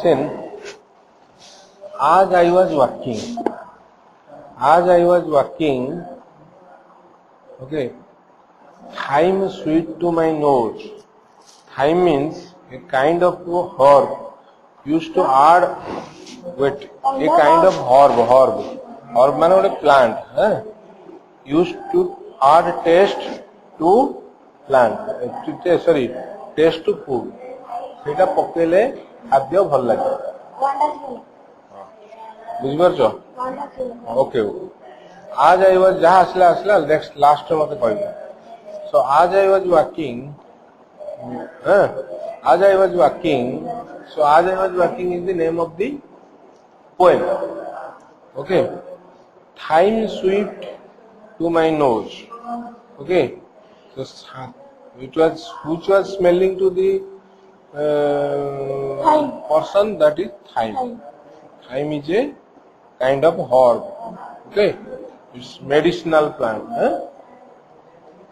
Then, as I was walking, okay, thyme sweet to my nose. Thyme means a kind of herb used to add, wait, a kind of herb means a plant, used to add taste to taste to food. सेटा पकेले खाद्य भल लगे बुझिपारछ okay आज I was जहाँ आसला next last मत कहबे सो आज आई वाज वॉकिंग आज I was walking is the name of the poem okay thyme sweet to my nose okay so which was smelling to the person that is thyme. Thyme is a kind of herb. Okay, it's medicinal plant.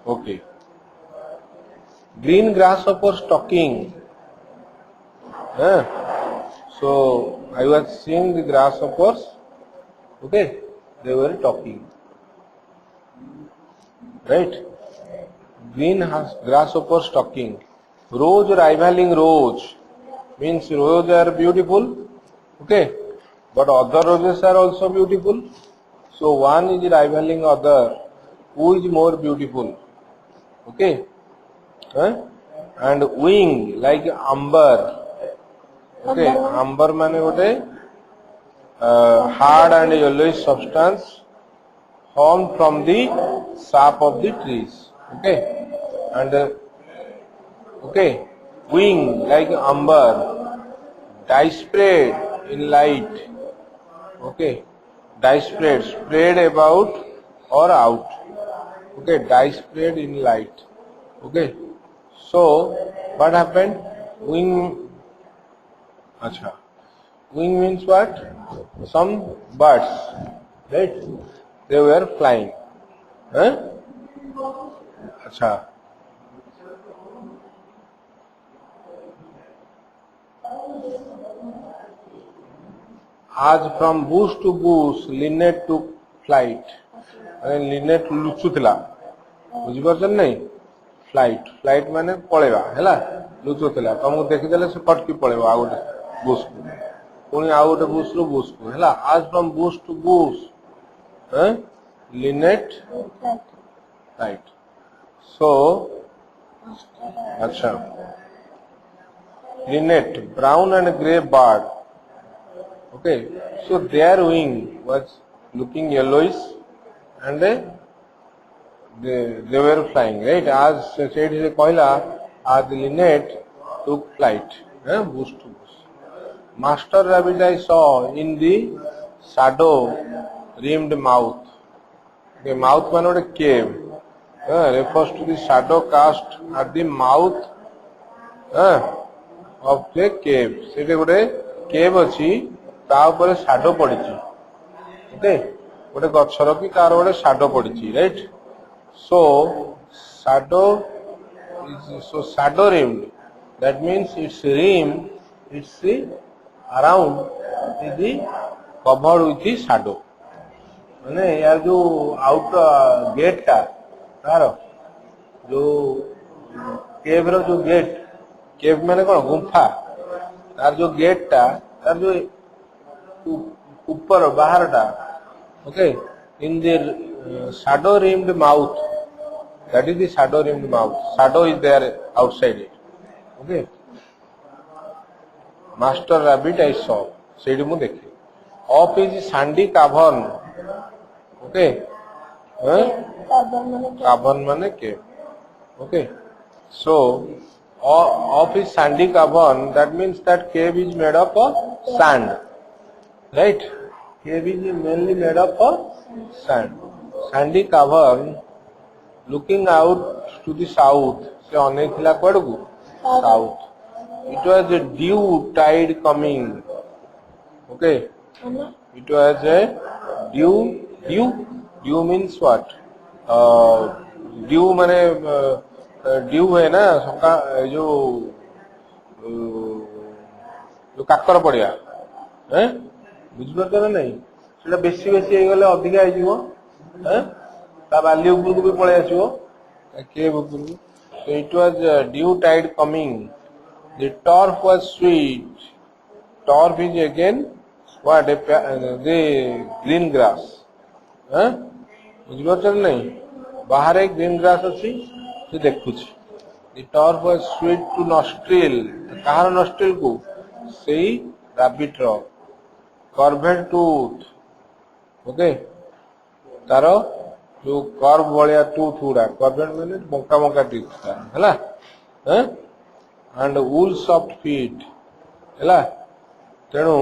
Okay. Green grasshopper stalking. So I was seeing the grasshoppers. Okay, they were talking. Right. Green grasshopper stalking. Rose rivaling rose means roses are beautiful, okay, but other roses are also beautiful. So one is rivaling other. Who is more beautiful? Okay, and wing like amber. Okay, amber mane gote hard and yellowish substance formed from the sap of the trees. Okay, and okay, wing like amber, dye spread in light. Okay, dye spread about or out. Okay, dye spread in light. Okay, so what happened? Wing. Acha. Wing means what? Some birds, right? They were flying. Acha. आज from bush to bush linnet to flight linnet लुचुला बुझीपार नहीं flight माने पळेवा हैला लुचुला तुमको देखिदेले से कटकी पळेवा आ गोटे Bush को पुणी आ गोटे बुश रु बुश को हैला आज from bush to bush linnet flight so अच्छा linnet brown and grey bird okay so their wing was looking yellowish and they were flying right as said he कहला as the linnet took flight bush to bush master rabbit I saw in the shadow rimmed mouth okay mouth मान गोटे cave refers to the shadow cast at the mouth of the cave सेटे गोटे cave अछि ता ऊपर shadow पड़ी okay गोटे गछर कि तार गोटे शाडो पड़ी right so shadow rimmed that means its rim its around is covered with shadow माने यार जो आउट गेट टा तार जो केव रो जो गेट केव माने कोन गुंफा तार जो गेट टा तार जो ऊपर बाहर टा okay in the shadow rimmed mouth that is the shadow rimmed mouth shadow is there outside it okay master rabbit I saw सेडी मु देखि off is sandy cavern okay cavern माने के okay so off is sandy cavern that means that cave is made up of sand right cave is mainly made up of sandy cavern looking out to the south se अनेथिला कड़कू south it was a dew tide coming okay it was a dew means what dew माने dew है ना सका जो जो काकर पड़िया बुझिपार ना नहीं से बेसी बेसी गले अधिका हो बाली उपरक भी पलि आसो केव उपरक so it was due tide coming the turf was sweet turf is again what the green grass बुझिपार नहीं बाहर एक ग्रीन ग्रास अच्छी से देखुची the turf was sweet to nostril Kahar nostril को सही rabbit रो curved tooth ओके तारो जो curve भलिया tooth गुड़ा curved माने बंका बंका टीथ हैला एंड वूल सॉफ्ट फीट हैला तेणु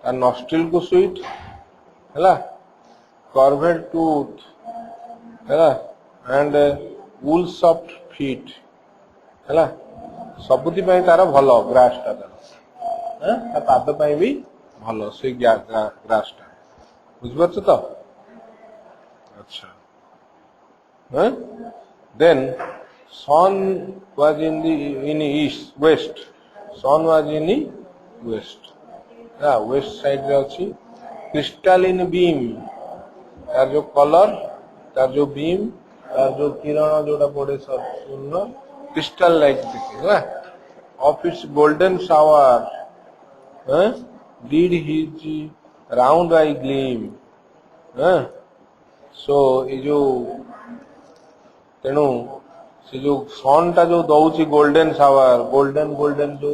ता नॉस्ट्रिल को स्वीट हैला कर्वेड टूथ हैला एंड वूल सॉफ्ट फीट हैला सबुति पई तारो भलो ग्रास ता ता पाद पई भी भलो से ग्रास ता बुझबछ तो अच्छा then sun was in east west sun was in the west west side रे अछि crystalline beam तार जो कलर तार जो बीम तार जो किरण जोटा पड़े शून्य क्रिस्टल लाइक दिखे of its golden shower did his round eye gleam so ये जो तेणु से जो सन टा जो दौची गोल्डन शावर गोल्डन गोल्डन जो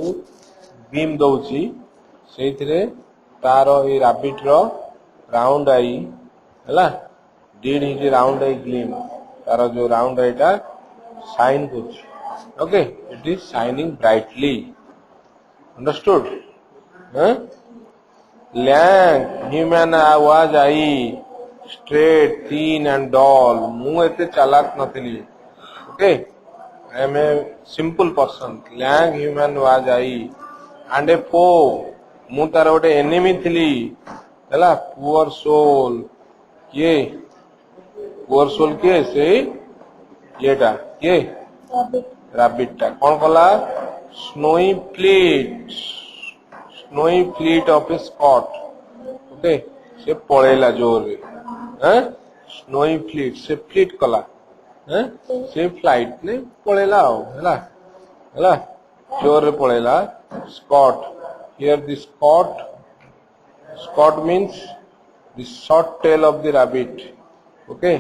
बीम दौची से तार ये रैबिट रो राउंड आई हैला did his round eye gleam तार जो राउंड आई टा शाइन कर okay it is shining brightly understood लैंग ह्यूमन आवाज आई straight thin and dull mu ete chalak nathili okay I am a simple person lang human was I and a foe mu tar gote enemy thili hela poor soul ye poor soul ke se yeta ke rabbit ta kon kala snowy fleet of a spot okay se पळेला जोर रे snowy fleet से fleet कला से flight ने पळेला हैला हैला जोर रे पळेला spot here the spot means the short tail of the rabbit okay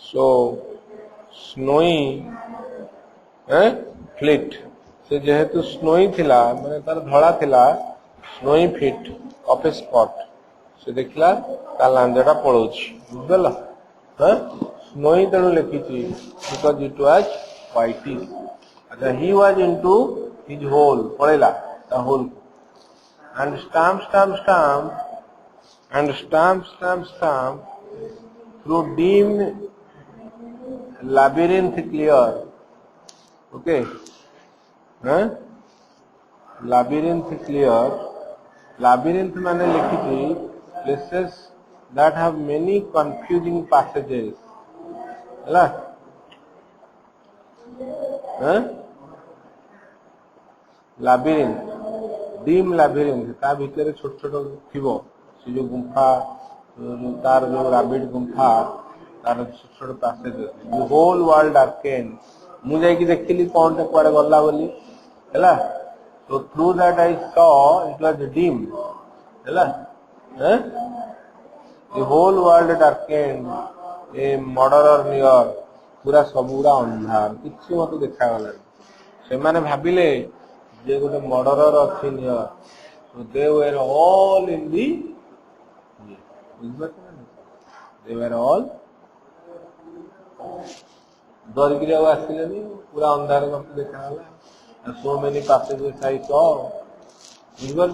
so snowy fleet से जेहेतु स्नोई थिला माने तार धळा थिला snowy feet of a spot से देखला ता लांजटा पळौछि बुझला स्नोई तेणु लिखिछि बिकॉज इट वाज व्हाइट अच्छा he was into his hole पळेला ता hole and stamp through dim labyrinth clear okay labyrinth clear labyrinth माने लिखिछि places that have many confusing passages हैला labyrinth dim labyrinth ता भीतर छोट छोट थिबो से जो गुंफा तार जो रैबिट गुंफा तार छोट छोट passages the whole world arcane मु जाई कि देखिली कोन ते कुआडे गल्ला बोली हैला so through that I saw it was dim हैला the whole world darkened a murderer near पूरा सबुरा अंधार किछि मते देखा गला से माने भाबिले जे गोटे मर्डरर अछि near so they were all in the they were all दरगिरी आसिले पूरा अंधार मते देखा गला so many passages I saw बुझबो